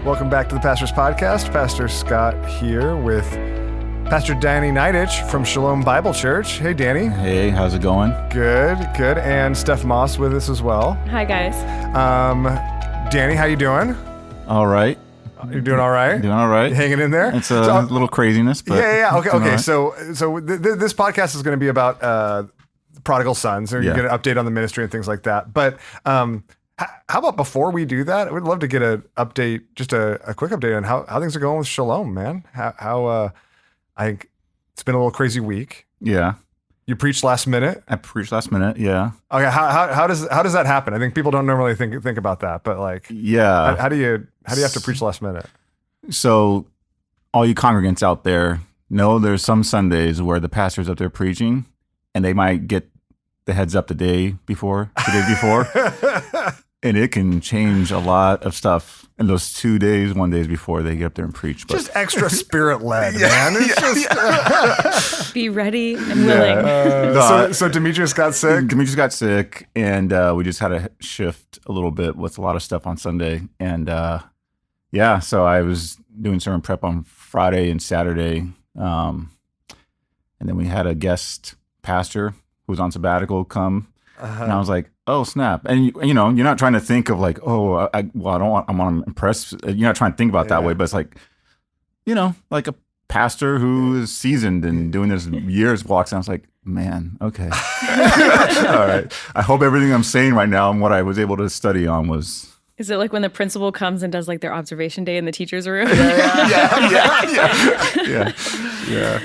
Welcome back to the Pastor's Podcast. Pastor Scott here with Pastor Danny Neiditch from Shalom Bible Church. Hey, Danny. Hey, how's it going? Good. And Steph Moss with us as well. Hi, guys. Danny, how you doing? All right. You're doing all right? Doing all right. Hanging in there? It's a little craziness, but yeah. Okay. Right. So this podcast is going to be about Prodigal Sons, and you're going to update on the ministry and things like that. But how about before we do that, I would love to get an update, just a quick update on how things are going with Shalom, man. How I think it's been a little crazy week. Yeah. You preached last minute. I preached last minute. Yeah. Okay. How does that happen? I think people don't normally think about that, but like, yeah. How do you have to preach last minute? So, all you congregants out there know there's some Sundays where the pastor's up there preaching, and they might get the heads up the day before, and it can change a lot of stuff in those 2 days, 1 day before they get up there and preach. But just extra spirit led, man. It's just be ready and willing. So Demetrius got sick. Demetrius got sick, and we just had to shift a little bit with a lot of stuff on Sunday. And so I was doing sermon prep on Friday and Saturday. And then we had a guest pastor who was on sabbatical come. And I was like, oh, snap. And, you know, you're not trying to think of like, I want to impress. You're not trying to think about it that way. But it's like, you know, like a pastor who is seasoned and doing this years walks in. I was like, man, okay. All right. I hope everything I'm saying right now and what I was able to study on was. Is it like when the principal comes and does like their observation day in the teacher's room? Yeah.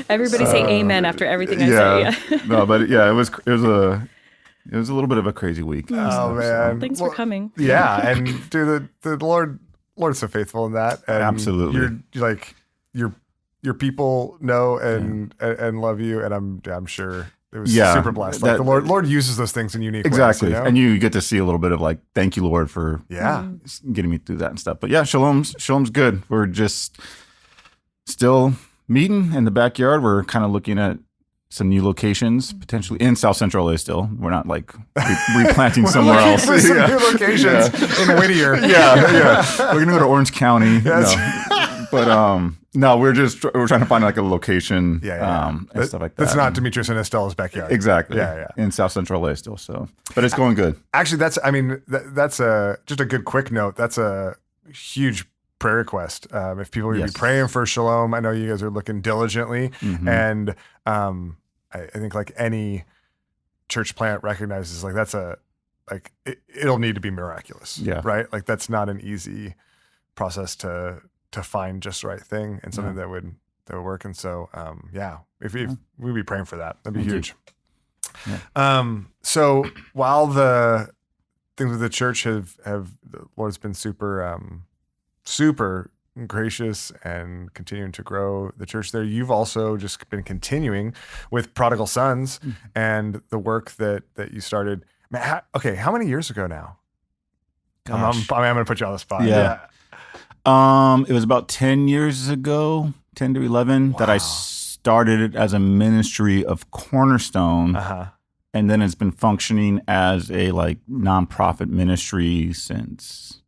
Everybody say amen after everything I say. Yeah. No, but yeah, it was a little bit of a crazy week. Oh man. Thanks for coming. Yeah. And dude, the Lord's so faithful in that. And absolutely. You're like your people know and love you, and I'm sure it was super blessed. Like the Lord uses those things in unique ways. You know? And you get to see a little bit of like, thank you, Lord, for getting me through that and stuff. But yeah, Shalom's good. We're just still meeting in the backyard. We're kind of looking at some new locations, potentially in South Central LA still. We're not like replanting somewhere else. For some new locations in Whittier. Yeah. We're going to go to Orange County. But no, we're trying to find like a location and stuff like that. That's not Demetrius and Estella's backyard. Exactly. Yeah. In South Central LA still. So, but it's going good. Actually, that's just a good quick note. That's a huge prayer request. If people would be praying for Shalom, I know you guys are looking diligently, and I think like any church plant recognizes like it'll need to be miraculous. Yeah. Right. Like that's not an easy process to find just the right thing and something that would work. And so, if we'd be praying for that, that'd be huge. Yeah. So while the things with the church have the Lord's been super gracious and continuing to grow the church there, you've also just been continuing with Prodigal Sons and the work that you started. Man, how many years ago now? I'm going to put you on the spot. Yeah. It was about 10 years ago, 10 to 11, that I started it as a ministry of Cornerstone. And then it's been functioning as a like nonprofit ministry since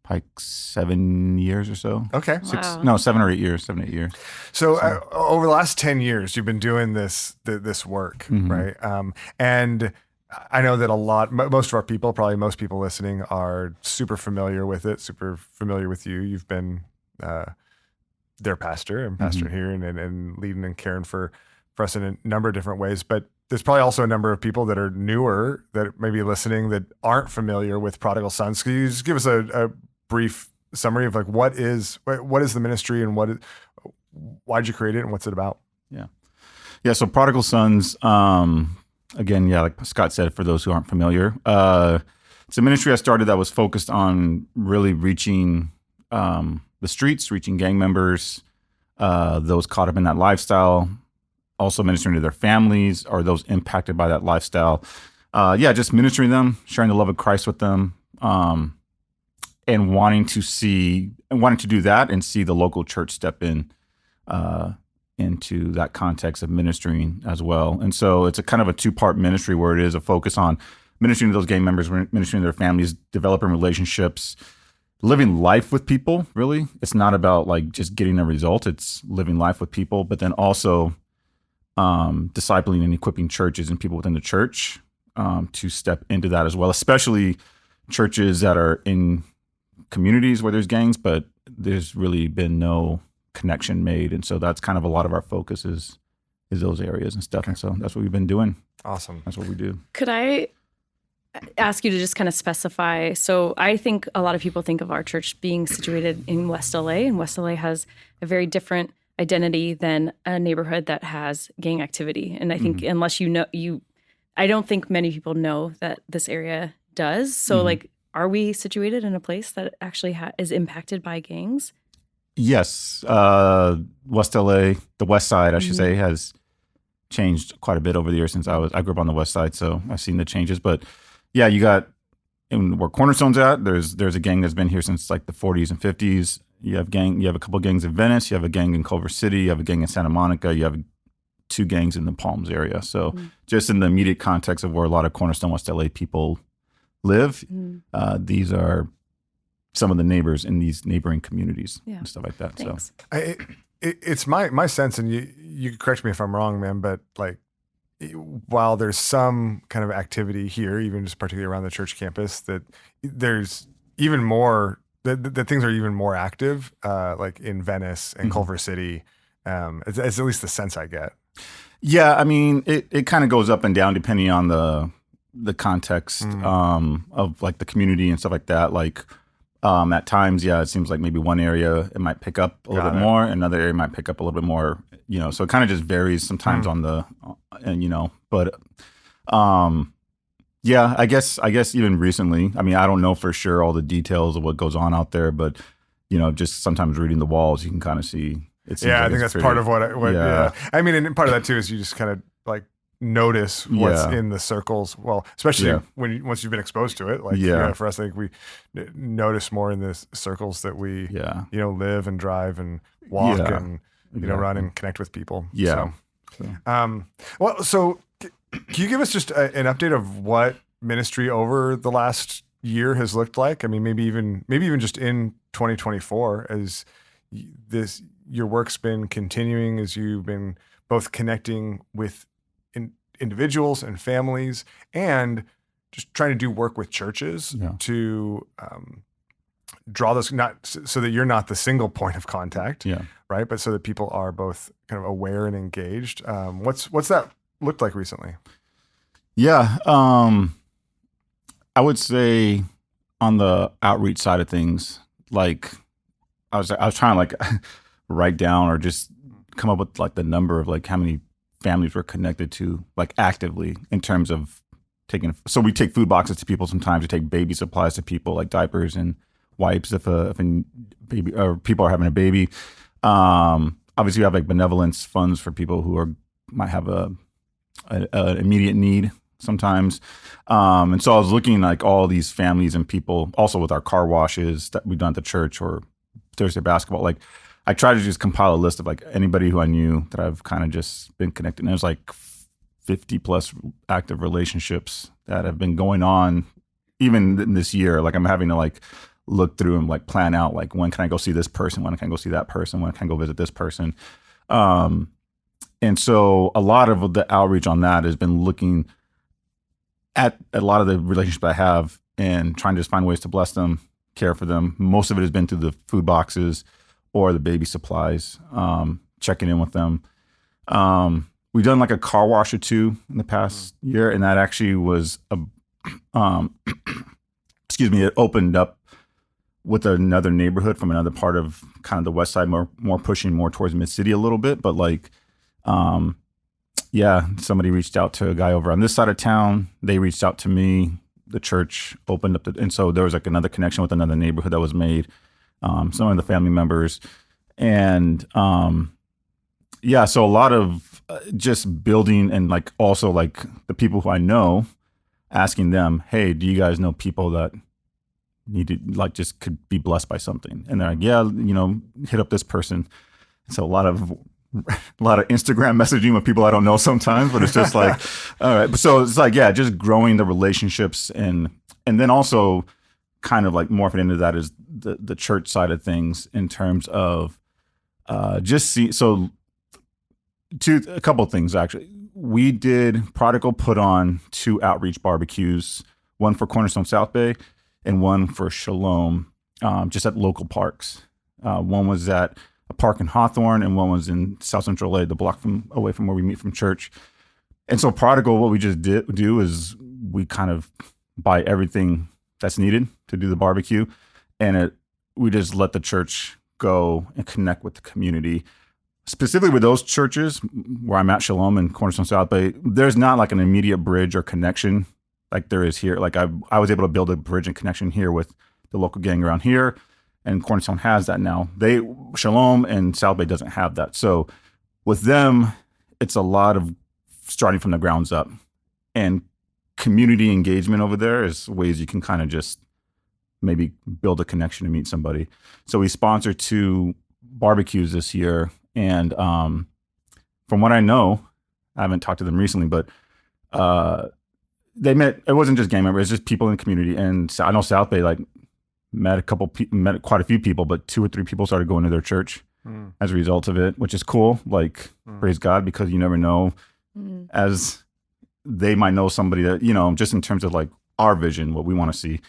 like 7 years or so. Okay. 7 or 8 years, 7, 8 years. So over the last 10 years, you've been doing this work, right? And I know that most of our people, probably most people listening, are super familiar with it, super familiar with you. You've been their pastor and pastor here and leading and caring for us in a number of different ways. But there's probably also a number of people that are newer that may be listening that aren't familiar with Prodigal Sons. Can you just give us a brief summary of like what is the ministry and why'd you create it and what's it about? Yeah. So Prodigal Sons, again, like Scott said, for those who aren't familiar, it's a ministry I started that was focused on really reaching the streets, reaching gang members, those caught up in that lifestyle, also ministering to their families or those impacted by that lifestyle. Just ministering them, sharing the love of Christ with them, and wanting to do that and see the local church step in into that context of ministering as well. And so it's a kind of a two-part ministry where it is a focus on ministering to those gang members, ministering to their families, developing relationships, living life with people, really. It's not about like just getting a result. It's living life with people, but then also discipling and equipping churches and people within the church to step into that as well, especially churches that are in communities where there's gangs, but there's really been no connection made. And so that's kind of a lot of our focus is those areas and stuff. And so that's what we've been doing. Awesome. That's what we do. Could I ask you to just kind of specify? So I think a lot of people think of our church being situated in West LA, and West LA has a very different identity than a neighborhood that has gang activity. And I think unless I don't think many people know that this area does. So like, are we situated in a place that actually is impacted by gangs? Yes. West LA, the West Side, I should say, has changed quite a bit over the years since I grew up on the West Side. So I've seen the changes, but yeah, you got where Cornerstone's at. There's a gang that's been here since like the 40s and 50s. You have a couple gangs in Venice. You have a gang in Culver City. You have a gang in Santa Monica. You have 2 gangs in the Palms area. So just in the immediate context of where a lot of Cornerstone, West LA people live, these are some of the neighbors in these neighboring communities and stuff like that. Thanks. So it's my sense, and you can correct me if I'm wrong, man, but like, while there's some kind of activity here, even just particularly around the church campus, that there's even more, that things are even more active, like in Venice and Culver City. It's at least the sense I get. Yeah, I mean, it kind of goes up and down depending on the context of like the community and stuff like that. Like at times, it seems like maybe one area it might pick up a little bit more, another area might pick up a little bit more. So it kind of just varies sometimes on the, but I guess even recently, I mean, I don't know for sure all the details of what goes on out there, but just sometimes reading the walls, you can kind of see. I think that's part of what I mean, and part of that too is you just kind of like notice what's in the circles. Well, especially once you've been exposed to it, like for us, I think we notice more in the circles that we live and drive and walk and run and connect with people. So can you give us just an update of what ministry over the last year has looked like? I mean, maybe even just in 2024, as your work's been continuing, as you've been both connecting with individuals and families, and just trying to do work with churches to draw those, not so that you're not the single point of contact, right? But so that people are both kind of aware and engaged. What's that looked like recently? I would say on the outreach side of things, like I was trying to like write down or just come up with like the number of like how many families we're connected to, like actively, in terms of so we take food boxes to people sometimes, we take baby supplies to people, like diapers and wipes if a baby or people are having a baby. Obviously we have like benevolence funds for people who might have an immediate need sometimes. And so I was looking like all these families and people, also with our car washes that we've done at the church or Thursday basketball, like I tried to just compile a list of like anybody who I knew that I've kind of just been connected. And there's like 50 plus active relationships that have been going on even this year. Like I'm having to like look through and like plan out like, when can I go see this person? When can I go see that person? When can I go visit this person? And so a lot of the outreach on that has been looking at a lot of the relationships I have and trying to just find ways to bless them, care for them. Most of it has been through the food boxes or the baby supplies, checking in with them. We've done like a car wash or 2 in the past year, and that actually was it opened up with another neighborhood from another part of kind of the West Side, more pushing more towards Mid-City a little bit, but like, somebody reached out to a guy over on this side of town. They reached out to me. The church opened up, and so there was like another connection with another neighborhood that was made. Some of the family members, and so a lot of just building, and like also like the people who I know, asking them, hey, do you guys know people that need to like just could be blessed by something? And they're like, hit up this person. So a lot of Instagram messaging with people I don't know sometimes, but it's just like, all right. So it's like, just growing the relationships and then also kind of like morphing into that is the church side of things in terms of a couple of things actually. We did Prodigal put on 2 outreach barbecues, one for Cornerstone South Bay and one for Shalom, just at local parks. One was at a park in Hawthorne and one was in South Central LA, the block away from where we meet from church. And so Prodigal, what we just do is we kind of buy everything that's needed to do the barbecue, and we just let the church go and connect with the community. Specifically with those churches where I'm at, Shalom and Cornerstone South Bay, there's not like an immediate bridge or connection like there is here. Like I was able to build a bridge and connection here with the local gang around here, and Cornerstone has that now. Shalom and South Bay doesn't have that. So with them, it's a lot of starting from the grounds up, and community engagement over there is ways you can kind of just maybe build a connection to meet somebody. So we sponsored 2 barbecues this year. And from what I know, I haven't talked to them recently, but they met. It wasn't just gang members; it's just people in the community. And I know South Bay met quite a few people, but 2 or 3 people started going to their church as a result of it, which is cool. Praise God, because you never know, as they might know somebody that just in terms of like our vision, what we want to see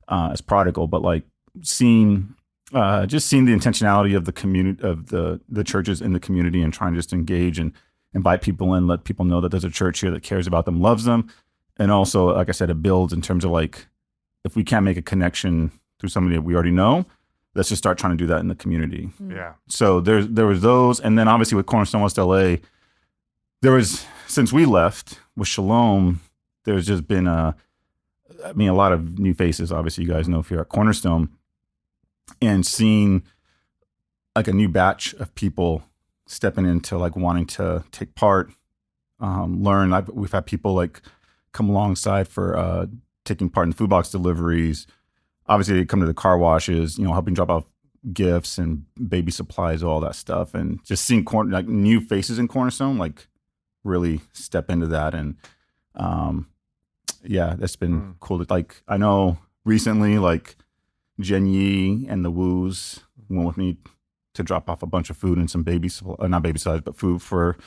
as Prodigal, but like seeing the intentionality of the community, of the churches in the community, and trying to just engage and invite people in, let people know that there's a church here that cares about them, loves them. And also, like I said, it builds in terms of like, if we can't make a connection through somebody that we already know, let's just start trying to do that in the community. Yeah. So there was those. And then obviously with Cornerstone West LA, since we left with Shalom, there's just been a lot of new faces. Obviously, you guys know if you're at Cornerstone, and seeing like a new batch of people stepping into like wanting to take part, learn. We've had people like come alongside for taking part in food box deliveries. Obviously, they come to the car washes, helping drop off gifts and baby supplies, all that stuff, and just seeing like new faces in Cornerstone, like really step into that. And that's been cool. Like I know recently, like Jen Yi and the Woos went with me to drop off a bunch of food and some not baby supplies, but food for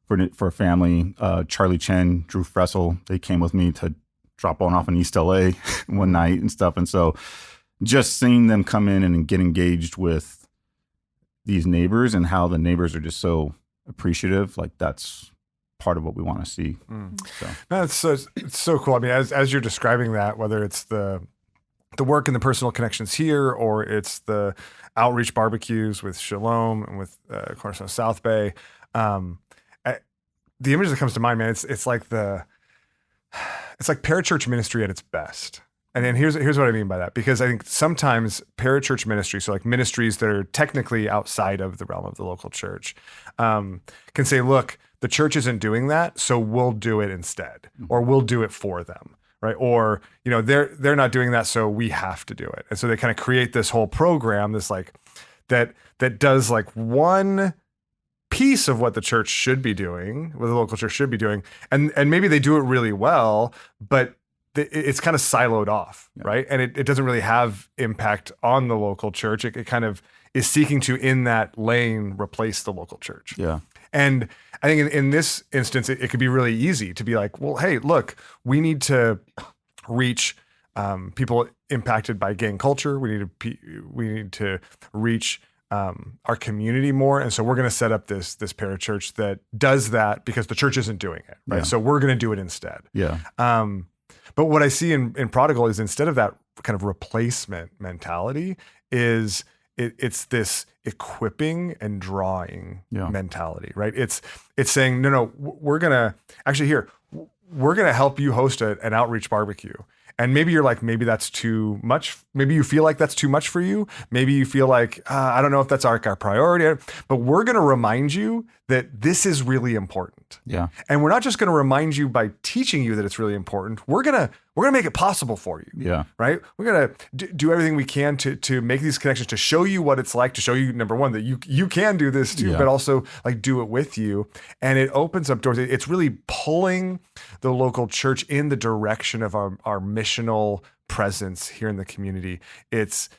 a family. Charlie Chen, Drew Fressel, they came with me to drop one off in East LA one night and stuff. And so just seeing them come in and get engaged with these neighbors and how the neighbors are just so appreciative, like that's part of what we want to see. So. No, it's so cool. I mean, as you're describing that, whether it's the work and the personal connections here, or it's the outreach barbecues with Shalom and with Cornerstone South Bay, the image that comes to mind, man, it's like parachurch ministry at its best. And then here's what I mean by that, because I think sometimes parachurch ministry, so like ministries that are technically outside of the realm of the local church, can say, look, the church isn't doing that, so we'll do it instead, or we'll do it for them. Right. Or, they're not doing that, so we have to do it. And so they kind of create this whole program, this like that does like one piece of what the church should be doing, what the local church should be doing. And maybe they do it really well, but it's kind of siloed off. Yeah. Right. And it doesn't really have impact on the local church. It kind of is seeking to, in that lane, replace the local church. Yeah. And I think in this instance, it could be really easy to be like, well, hey, look, we need to reach people impacted by gang culture. We need to reach our community more. And so we're going to set up this parachurch that does that because the church isn't doing it. Right. Yeah. So we're going to do it instead. Yeah. But what I see in Prodigal is, instead of that kind of replacement mentality, it's this equipping and drawing mentality, right? It's saying, no, we're going to help you host an outreach barbecue. And maybe you're like, maybe that's too much. Maybe you feel like that's too much for you. Maybe you feel like, I don't know if that's our priority, but we're going to remind you that this is really important. important. Yeah. And we're not just going to remind you by teaching you that it's really important. We're going to make it possible for you. Yeah. Right? We're going to do everything we can to make these connections, to show you what it's like, to show you, number one, that you can do this too, but also like do it with you. And it opens up doors. It's really pulling the local church in the direction of our missional presence here in the community. It's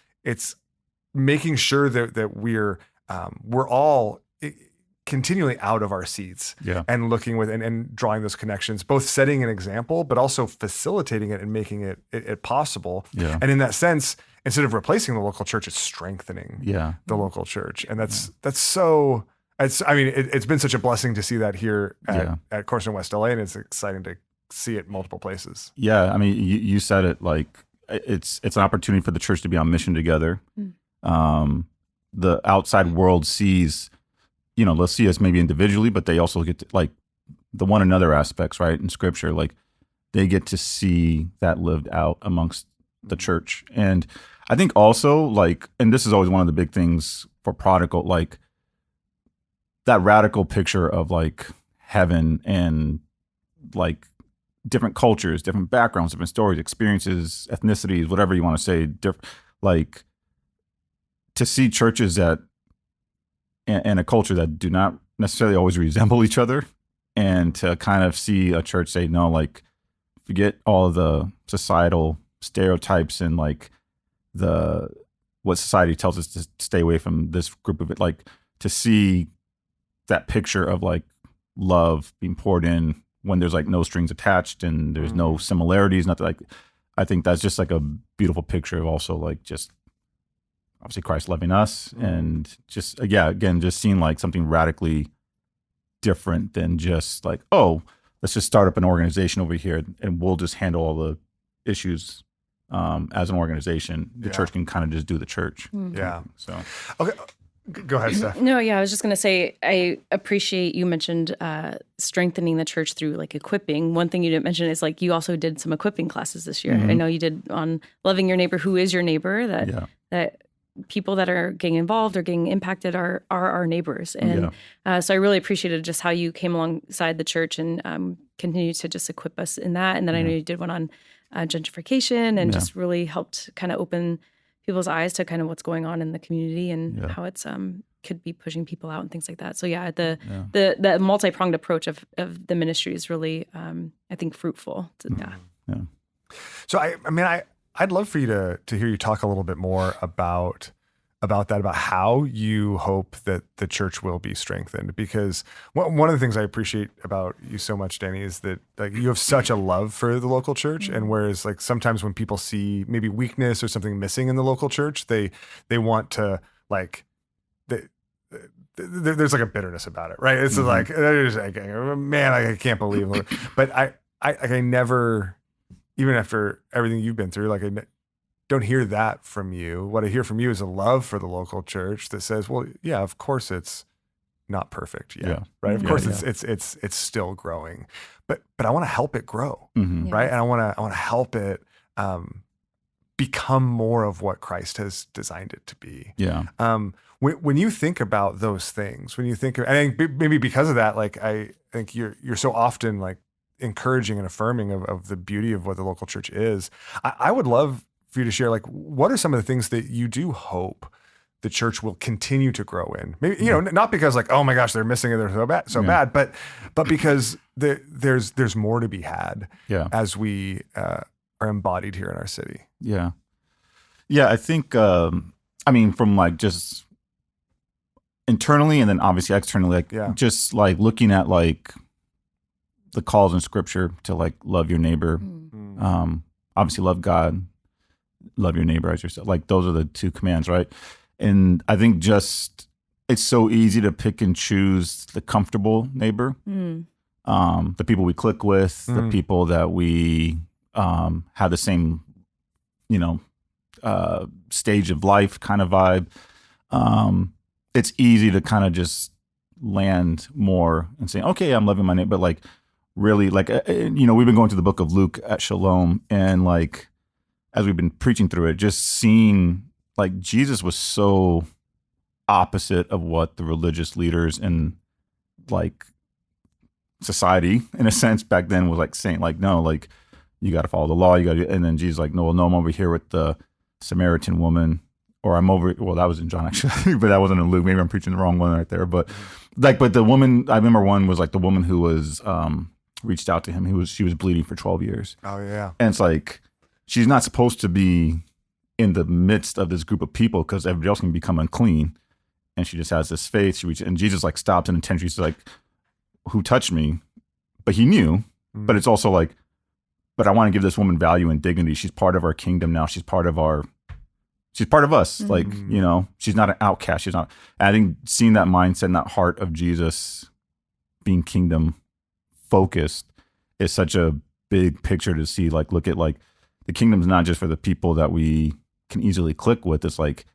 making sure that we're all continually out of our seats and looking with and drawing those connections, both setting an example, but also facilitating it and making it possible. Yeah. And in that sense, instead of replacing the local church, it's strengthening the local church. And that's so, it's been such a blessing to see that here at Corson West LA, and it's exciting to see it multiple places. Yeah. I mean, you said it, like it's an opportunity for the church to be on mission together. The outside world sees, they'll see us maybe individually, but they also get to, like, the one another aspects, right? In scripture, like they get to see that lived out amongst the church. And I think also, like, and this is always one of the big things for Prodigal, like that radical picture of like heaven and like different cultures, different backgrounds, different stories, experiences, ethnicities, whatever you want to say, like to see churches that and a culture that do not necessarily always resemble each other, and to kind of see a church say, no, like forget all the societal stereotypes and like what society tells us to stay away from this group of it, like to see that picture of like love being poured in when there's like no strings attached and there's no similarities, nothing. Like I think that's just like a beautiful picture of also like just obviously Christ loving us, and just, again, just seeing like something radically different than just like, oh, let's just start up an organization over here and we'll just handle all the issues as an organization. The church can kind of just do the church. Yeah. So, okay. Go ahead, Steph. No, I was just going to say, I appreciate you mentioned strengthening the church through like equipping. One thing you didn't mention is like you also did some equipping classes this year. I know you did on loving your neighbor. Who is your neighbor? That people that are getting involved or getting impacted are our neighbors. And so I really appreciated just how you came alongside the church and continued to just equip us in that. And then I know you did one on gentrification and just really helped kind of open people's eyes to kind of what's going on in the community and how it's could be pushing people out and things like that. So the multi-pronged approach of the ministry is really, I think, fruitful. So I'd love for you to hear you talk a little bit more about that, about how you hope that the church will be strengthened. Because one of the things I appreciate about you so much, Danny, is that like you have such a love for the local church. And whereas like sometimes when people see maybe weakness or something missing in the local church, they want to like, there's like a bitterness about it, right? It's like, man, I can't believe it. But I never, even after everything you've been through, like I don't hear that from you. What I hear from you is a love for the local church that says, well, yeah, of course it's not perfect yet, right? Of course it's still growing, but I want to help it grow, right? And I want to help it become more of what Christ has designed it to be. Yeah. When you think about those things, when you think, I think maybe because of that, like I think you're so often like encouraging and affirming of the beauty of what the local church is. I would love for you to share, like, what are some of the things that you do hope the church will continue to grow in? Maybe, not because like, oh my gosh, they're missing it, they're so bad, but because there's more to be had as we are embodied here in our city. Yeah. Yeah. I think, from like just internally and then obviously externally, like just like looking at like the calls in scripture to like love your neighbor, obviously love God, love your neighbor as yourself. Like those are the two commands, right? And I think just it's so easy to pick and choose the comfortable neighbor, the people we click with, the people that we have the same, stage of life kind of vibe. It's easy to kind of just land more and say, okay, I'm loving my neighbor, but like really, like, we've been going to the book of Luke at Shalom, and like as we've been preaching through it, just seeing like Jesus was so opposite of what the religious leaders and like society in a sense back then was like saying like, no, like you got to follow the law. You got to, and then Jesus like, no, I'm over here with the Samaritan woman, or I'm over, well, that was in John actually, but that wasn't in Luke. Maybe I'm preaching the wrong one right there. But like, but the woman, I remember one was like the woman who was, reached out to him. She was bleeding for 12 years. Oh yeah. And it's like, she's not supposed to be in the midst of this group of people because everybody else can become unclean. And she just has this faith. And Jesus like stops and intentionally, she's like, who touched me? But he knew, but it's also like, but I want to give this woman value and dignity. She's part of our kingdom now. She's part of us. Like, you know, she's not an outcast. She's not, and I think seeing that mindset and that heart of Jesus being kingdom focused is such a big picture to see. Like, look at like the kingdom's not just for the people that we can easily click with. It's like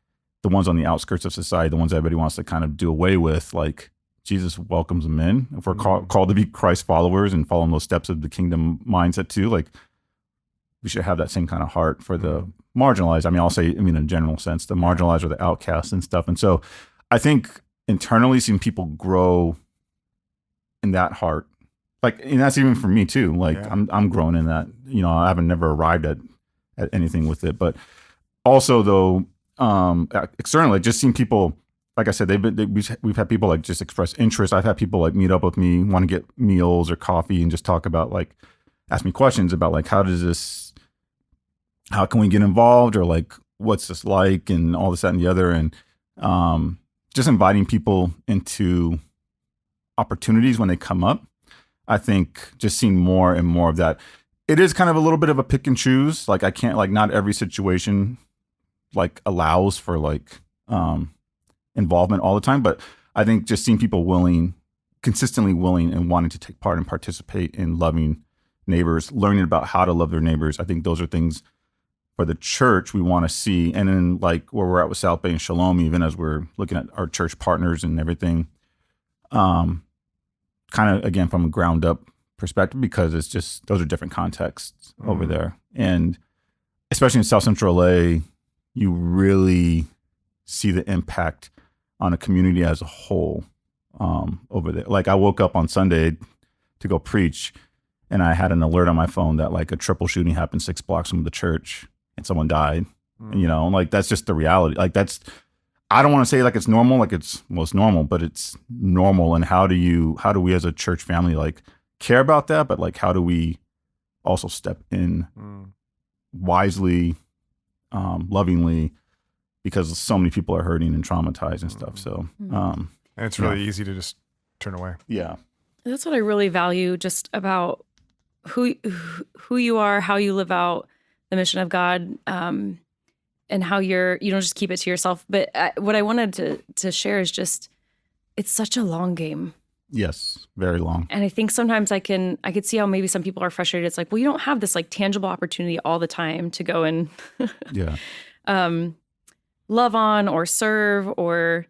the ones on the outskirts of society, the ones everybody wants to kind of do away with. Like Jesus welcomes them in. If we're called to be Christ followers and following those steps of the kingdom mindset too, like we should have that same kind of heart for the marginalized. I mean, I'll say, in a general sense, the marginalized or the outcasts and stuff. And so I think internally seeing people grow in that heart, like, and that's even for me too. Like I'm growing in that, you know, I haven't never arrived at anything with it, but also though, externally, just seeing people, like I said, we've had people like just express interest. I've had people like meet up with me, want to get meals or coffee and just talk about like, ask me questions about like, how can we get involved, or like, what's this like, and all this, that, and the other. And just inviting people into opportunities when they come up. I think just seeing more and more of that. It is kind of a little bit of a pick and choose. Like I can't, like not every situation like allows for like involvement all the time. But I think just seeing people consistently willing and wanting to take part and participate in loving neighbors, learning about how to love their neighbors. I think those are things for the church we want to see. And then like where we're at with South Bay and Shalom, even as we're looking at our church partners and everything, kind of, again, from a ground up perspective, because it's just, those are different contexts over there. And especially in South Central LA, you really see the impact on a community as a whole over there. Like I woke up on Sunday to go preach, and I had an alert on my phone that like a triple shooting happened 6 blocks from the church and someone died. And, you know, like that's just the reality. Like that's, I don't want to say like it's normal, like it's normal, but it's normal. And how do we as a church family like care about that? But like, how do we also step in wisely, lovingly, because so many people are hurting and traumatized and stuff. So, and it's really easy to just turn away. Yeah. That's what I really value just about who you are, how you live out the mission of God, and how you don't just keep it to yourself. But what I wanted to share is just, it's such a long game. Yes, very long. And I think sometimes I could see how maybe some people are frustrated. It's like, well, you don't have this like tangible opportunity all the time to go and love on or serve, or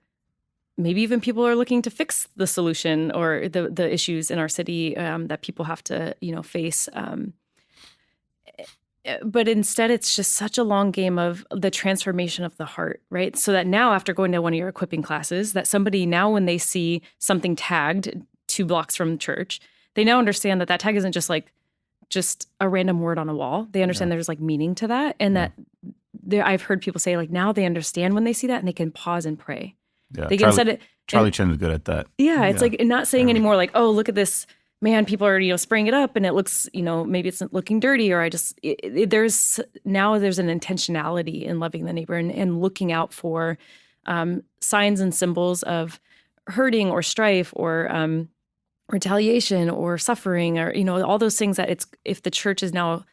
maybe even people are looking to fix the solution or the issues in our city that people have to, face. But instead, it's just such a long game of the transformation of the heart, right? So that now, after going to one of your equipping classes, that somebody now, when they see something tagged 2 blocks from church, they now understand that tag isn't just a random word on a wall. They understand there's like meaning to that, and that I've heard people say like now they understand when they see that, and they can pause and pray. Yeah, they can set it. Charlie Chen is good at that. Yeah, it's like not saying anymore like, oh, look at this. Man, people are, spraying it up and it looks, maybe it's looking dirty, or there's an intentionality in loving the neighbor and looking out for signs and symbols of hurting or strife or retaliation or suffering, or, all those things that if the church is now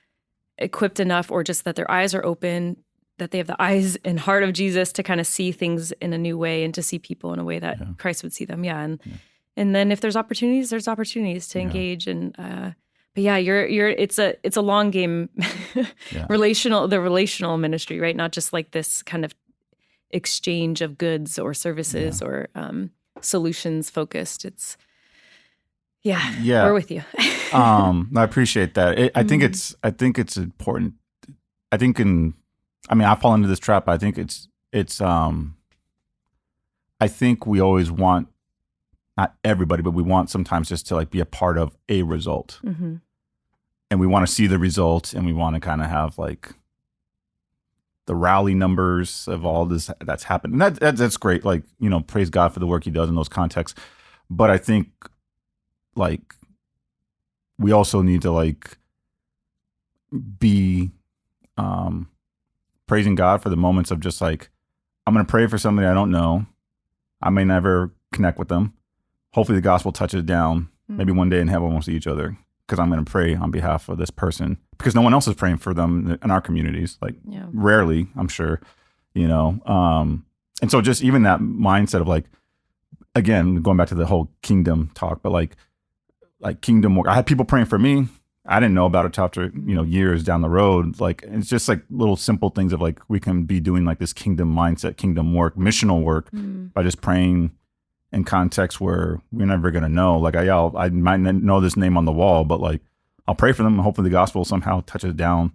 equipped enough, or just that their eyes are open, that they have the eyes and heart of Jesus to kind of see things in a new way and to see people in a way that Christ would see them. Yeah. And then if there's opportunities to engage. And but it's a long game, the relational ministry, right? Not just like this kind of exchange of goods or services or solutions focused. It's we're with you. I appreciate that. I think it's important. I fall into this trap. I think I think we always want, not everybody, but we want sometimes just to like be a part of a result. Mm-hmm. And we want to see the result, and we want to kind of have like the rally numbers of all this that's happened. And that's great. Like, you know, praise God for the work he does in those contexts. But I think like we also need to like be praising God for the moments of just like, I'm going to pray for somebody I don't know. I may never connect with them. Hopefully the gospel touches down. Maybe one day in heaven we'll see each other, because I'm going to pray on behalf of this person, because no one else is praying for them in our communities. Like rarely, I'm sure, you know? And so just even that mindset of like, again, going back to the whole kingdom talk, but like kingdom work. I had people praying for me. I didn't know about it after, you know, years down the road. Like, it's just like little simple things of like, we can be doing like this kingdom mindset, kingdom work, missional work by just praying in context where we're never going to know. Like I might not know this name on the wall, but like, I'll pray for them. And hopefully the gospel somehow touches down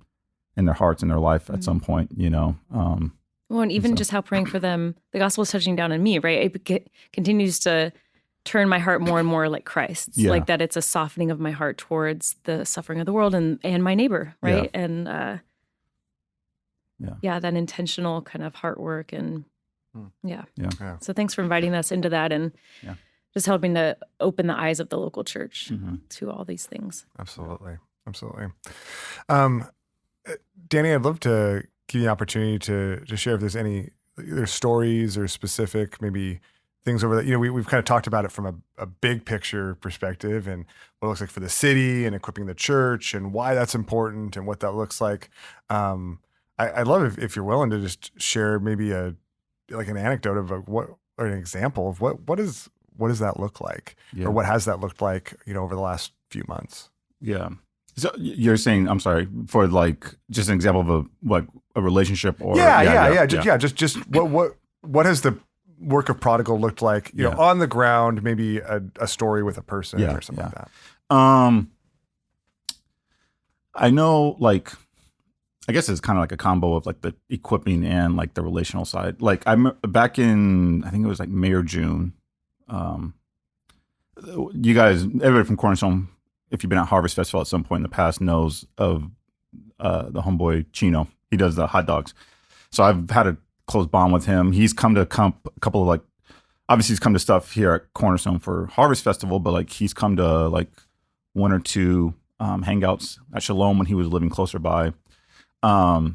in their hearts and their life at some point, you know? Well, and even just how praying for them, the gospel is touching down in me, right? It continues to turn my heart more and more like Christ's, like that it's a softening of my heart towards the suffering of the world and my neighbor, right? And that intentional kind of heart work and So thanks for inviting us into that and just helping to open the eyes of the local church to all these things. Absolutely. Danny, I'd love to give you an opportunity to share if there's any either stories or specific maybe things over that, you know, we've kind of talked about it from a big picture perspective and what it looks like for the city and equipping the church and why that's important and what that looks like. I'd love if you're willing to just share maybe an anecdote of what, or an example of what does that look like or what has that looked like, you know, over the last few months? Yeah. So you're saying, I'm sorry, for like just an example of a relationship or just what has the work of Prodigal looked like, you know, on the ground, maybe a story with a person or something like that. I know, like, I guess it's kind of like a combo of like the equipping and like the relational side. Like I'm back in, I think it was like May or June. You guys, everybody from Cornerstone, if you've been at Harvest Festival at some point in the past, knows of the homeboy Chino. He does the hot dogs. So I've had a close bond with him. He's come to a couple of like, obviously he's come to stuff here at Cornerstone for Harvest Festival, but like he's come to like one or two hangouts at Shalom when he was living closer by. But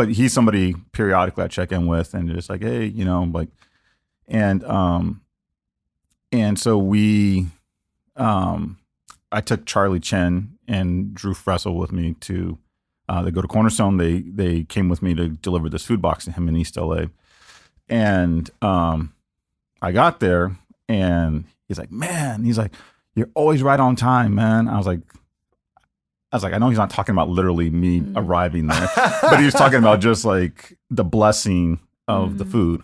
he's somebody periodically I check in with and just like, hey, you know, like, and so we, I took Charlie Chen and Drew Fressel with me to, they go to Cornerstone. They came with me to deliver this food box to him in East LA. And, I got there and he's like, man, you're always right on time, man. I was like, I know he's not talking about literally me arriving there, but he was talking about just like the blessing of the food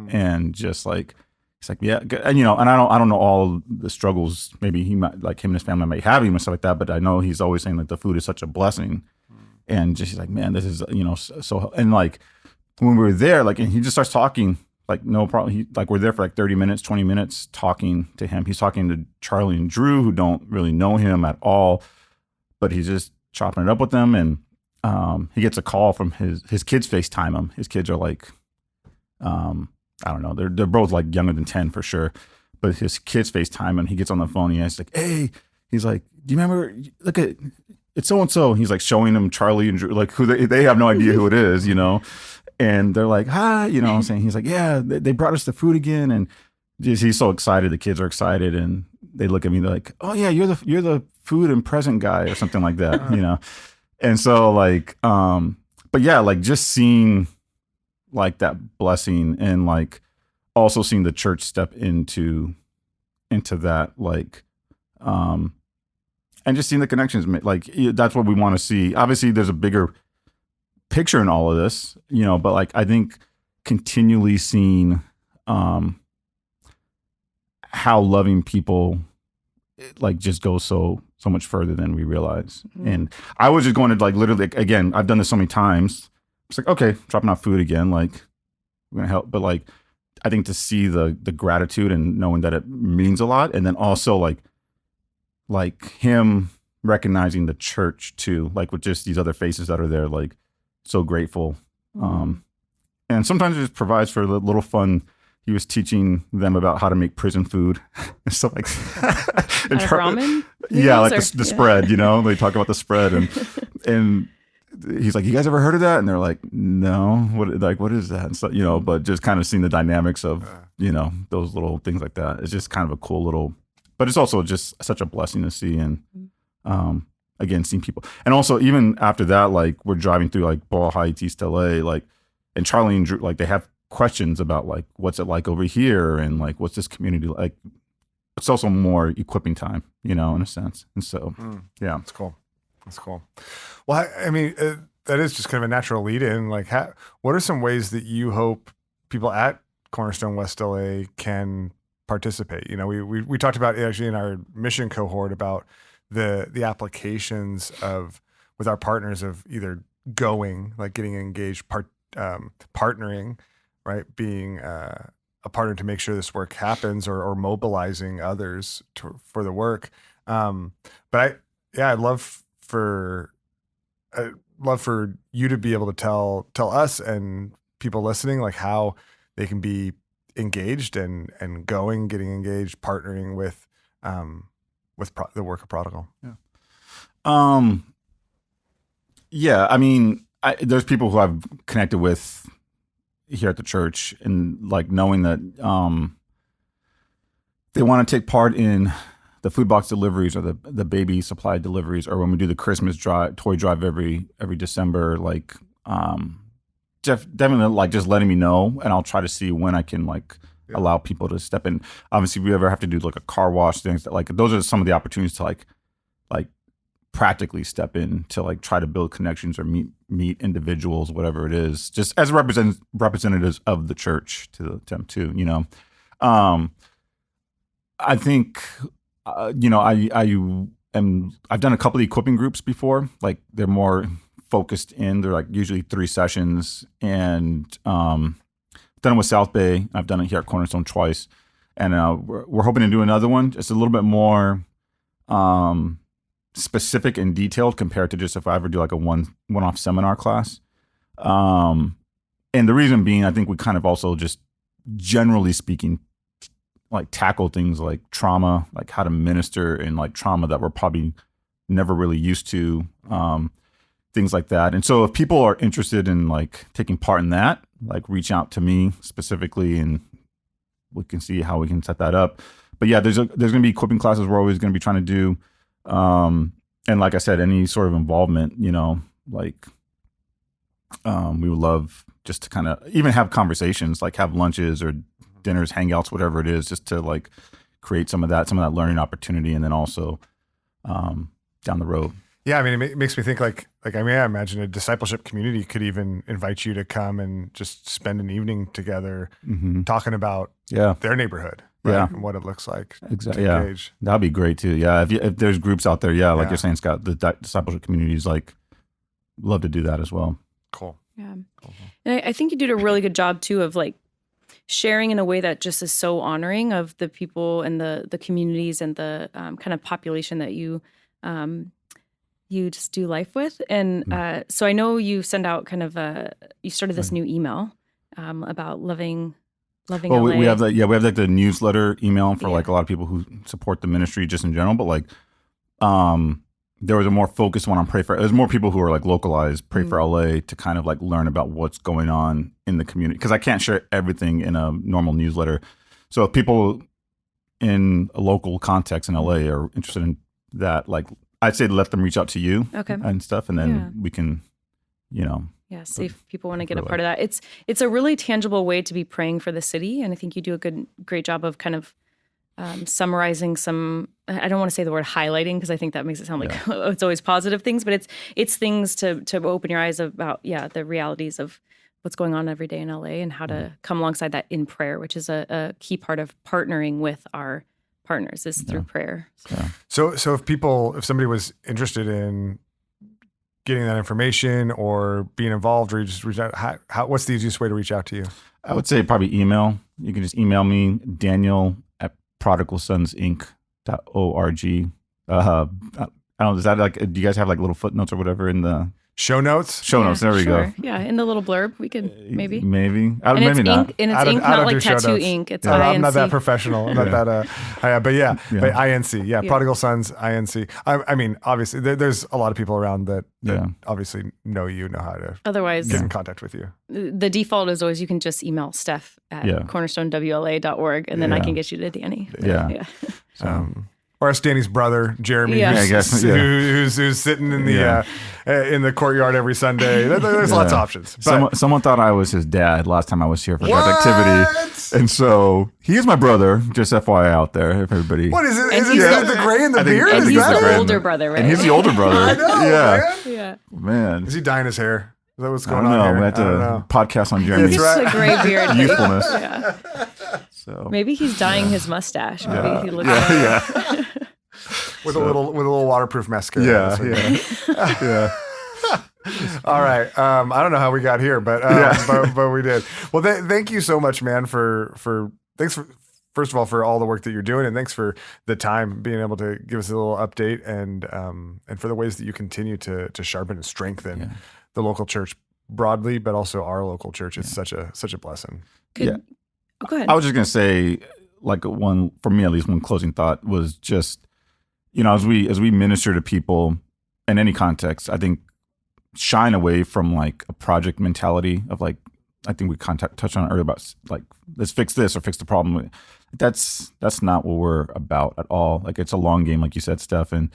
and just like, he's like, yeah. And, you know, and I don't know all the struggles maybe he might, like him and his family might have and stuff like that, but I know he's always saying like the food is such a blessing and just he's like, man, this is, you know, so, and like when we were there, like, and he just starts talking, like, no problem. We're there for like 30 minutes, 20 minutes talking to him. He's talking to Charlie and Drew, who don't really know him at all, but he's just chopping it up with them. And he gets a call from his kids FaceTime him. His kids are like, I don't know. They're both like younger than 10 for sure. But his kids FaceTime him. He gets on the phone. And he's like, hey, he's like, do you remember? Look at it's so-and-so. He's like showing them Charlie and Drew, like who they have no idea who it is, you know? And they're like, hi, you know what I'm saying? He's like, yeah, they brought us the food again. And just, he's so excited. The kids are excited. And they look at me, they're like, oh yeah, you're the food and present guy or something like that, you know? And so like, but yeah, like just seeing like that blessing and like also seeing the church step into that, like, and just seeing the connections, like that's what we want to see. Obviously there's a bigger picture in all of this, you know, but like, I think continually seeing, how loving people like just go so much further than we realize. And I was just going to like literally, again, I've done this so many times. It's like, okay, dropping off food again, like we're gonna help. But like, I think to see the gratitude and knowing that it means a lot, and then also like him recognizing the church too, like with just these other faces that are there, like so grateful. And sometimes it just provides for a little fun. He was teaching them about how to make prison food and stuff like that. Out of ramen? Yeah, like the spread, you know, they talk about the spread and he's like, you guys ever heard of that? And they're like, no, what is that? And so, you know, but just kind of seeing the dynamics of, you know, those little things like that. It's just kind of a cool little, but it's also just such a blessing to see. And again, seeing people. And also even after that, like we're driving through like Ball Heights, East LA, like, and Charlie and Drew, like they have questions about like, what's it like over here? And like, what's this community like? It's also more equipping time, you know, in a sense. And so, yeah. That's cool. That's cool. Well, I mean, that is just kind of a natural lead in. Like, what are some ways that you hope people at Cornerstone West LA can participate? You know, we talked about actually in our mission cohort about the applications with our partners of either going, like getting engaged, partnering, right? Being a partner to make sure this work happens or mobilizing others for the work. But I'd love for you to be able to tell us and people listening, like how they can be engaged and getting engaged, partnering with the work of Prodigal. Yeah. I mean, there's people who I've connected with here at the church, and like knowing that they want to take part in the food box deliveries or the baby supply deliveries, or when we do the Christmas toy drive every December, like definitely like just letting me know, and I'll try to see when I can like allow people to step in. Obviously, if we ever have to do like a car wash, things that like those are some of the opportunities to like practically step in to like try to build connections or meet individuals, whatever it is, just as representatives of the church to them too, you know. I think you know, I've done a couple of equipping groups before. Like they're more focused in. They're like usually 3 sessions, and done it with South Bay. I've done it here at Cornerstone twice, and we're hoping to do another one. It's a little bit more specific and detailed compared to just if I ever do like a one-off seminar class. And the reason being, I think we kind of also just generally speaking, like tackle things like trauma, like how to minister in like trauma that we're probably never really used to, things like that. And so if people are interested in like taking part in that, like reach out to me specifically and we can see how we can set that up. But yeah, there's going to be equipping classes we're always going to be trying to do. And like I said, any sort of involvement, you know, like we would love just to kind of even have conversations, like have lunches or dinners, hangouts, whatever it is, just to like create some of that learning opportunity, and then also down the road. Yeah, I mean, it makes me think like I mean, I imagine a discipleship community could even invite you to come and just spend an evening together talking about their neighborhood, right? And what it looks like. Exactly. Yeah, that'd be great too. Yeah, if there's groups out there, like you're saying, Scott, the discipleship communities, like love to do that as well. Cool. Yeah, and I think you did a really good job too of like sharing in a way that just is so honoring of the people and the communities and the kind of population that you just do life with. And so I know you send out kind of you started this new email about loving well, LA. we have that. Yeah, we have like the newsletter email for like a lot of people who support the ministry just in general. But like, there was a more focused one on Pray for. There's more people who are like localized Pray for LA to kind of like learn about what's going on in the community, because I can't share everything in a normal newsletter. So if people in a local context in LA are interested in that, like I'd say let them reach out to you and stuff, and then we can, you know. Yeah, see if people want to get a part of that. It's a really tangible way to be praying for the city, and I think you do a great job of kind of summarizing some. I don't want to say the word highlighting because I think that makes it sound like it's always positive things, but it's things to open your eyes about the realities of what's going on every day in LA and how to come alongside that in prayer, which is a key part of partnering with our partners is through prayer. So if somebody was interested in getting that information or being involved, or you just reach out? What's the easiest way to reach out to you? I would say probably email. You can just email me, daniel@prodigalsonsinc.org. I don't know, is that like, do you guys have like little footnotes or whatever in the show notes? Show notes, there we go. Yeah, in the little blurb, we could maybe. And maybe it's not. Ink, and it's ink, not like tattoo ink. It's INC. I'm not that professional. I'm not that, but INC. Yeah, Prodigal Sons, INC. I mean, obviously, there's a lot of people around that obviously know how to otherwise get in contact with you. The default is always you can just email Steph at cornerstonewla.org, and then I can get you to Danny. Yeah. Or ask Danny's brother, Jeremy, who's sitting in the courtyard every Sunday. There's lots of options. Someone thought I was his dad last time I was here for that activity. And so he is my brother, just FYI out there, if everybody. What is it? Is it the gray and the beard? And he's the older brother, right? And he's the older brother. I know, man. Is he dyeing his hair? Is that what's going on here? We had to podcast on Jeremy's a gray beard. youthfulness. So maybe he's dyeing his mustache. Maybe he looks with a little waterproof mascara. Yeah. All right. I don't know how we got here, but we did. Well, thank you so much, man. Thanks for first of all for all the work that you're doing, and thanks for the time being able to give us a little update, and for the ways that you continue to sharpen and strengthen the local church broadly, but also our local church. It's such a blessing. Go ahead. I was just gonna say, like, for me at least, one closing thought was just, as we minister to people in any context, I think shine away from like a project mentality of like, I think we touched on it earlier about like, let's fix this or fix the problem. That's not what we're about at all. Like, it's a long game, like you said, Steph. And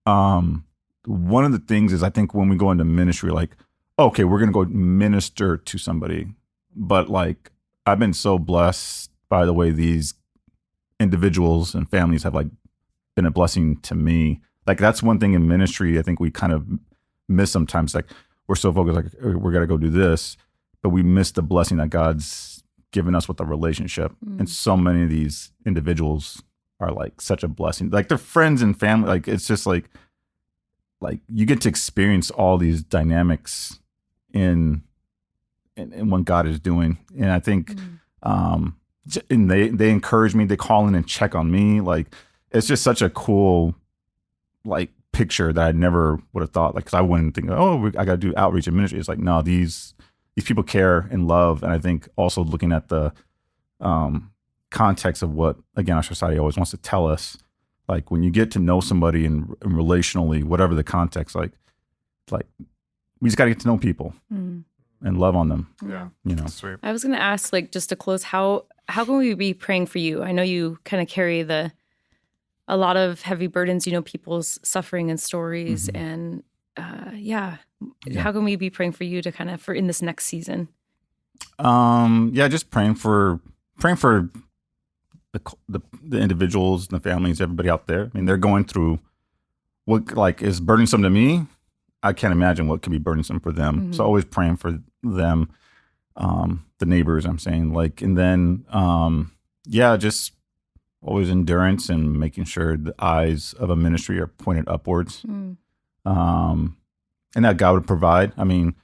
one of the things is, I think when we go into ministry, like, okay, we're gonna go minister to somebody, but like, I've been so blessed by the way these individuals and families have like been a blessing to me. Like, that's one thing in ministry I think we kind of miss sometimes. Like, we're so focused, like, we're gonna go do this, but we miss the blessing that God's given us with the relationship. And so many of these individuals are like such a blessing. Like, they're friends and family. Like, it's just like you get to experience all these dynamics in what God is doing. And I think, and they encourage me, they call in and check on me. Like, it's just such a cool, like, picture that I never would have thought. Like, cause I wouldn't think, I got to do outreach and ministry. It's like, no, these people care and love. And I think also looking at the context of what, again, our society always wants to tell us, like, when you get to know somebody and relationally, whatever the context, like we just got to get to know people. And love on them. Yeah. Sweet. I was going to ask, like, just to close, how can we be praying for you? I know you kind of carry a lot of heavy burdens, people's suffering and stories. And how can we be praying for you to kind of, for in this next season? Just praying for the individuals and the families, everybody out there. I mean, they're going through what, like, is burdensome to me. I can't imagine what can be burdensome for them. So always praying for them, the neighbors, I'm saying, like, and then, just always endurance and making sure the eyes of a ministry are pointed upwards. And that God would provide. I mean,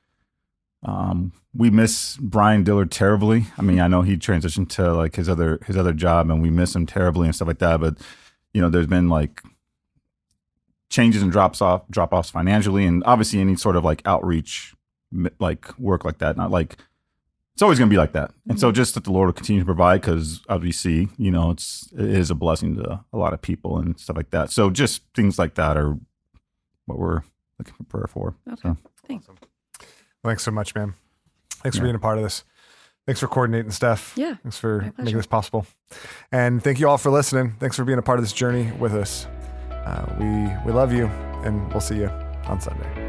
we miss Brian Dillard terribly. I mean, I know he transitioned to like his other job, and we miss him terribly and stuff like that. But, there's been like changes and drop-offs financially, and obviously any sort of like outreach, like work like that, not like, it's always going to be like that. And so just that the Lord will continue to provide, because as we see, it is a blessing to a lot of people and stuff like that. So just things like that are what we're looking for prayer for. Okay. So. Thanks. Thanks so much, man. Thanks for being a part of this. Thanks for coordinating, Steph. Yeah. Thanks for making this possible. And thank you all for listening. Thanks for being a part of this journey with us. We love you, and we'll see you on Sunday.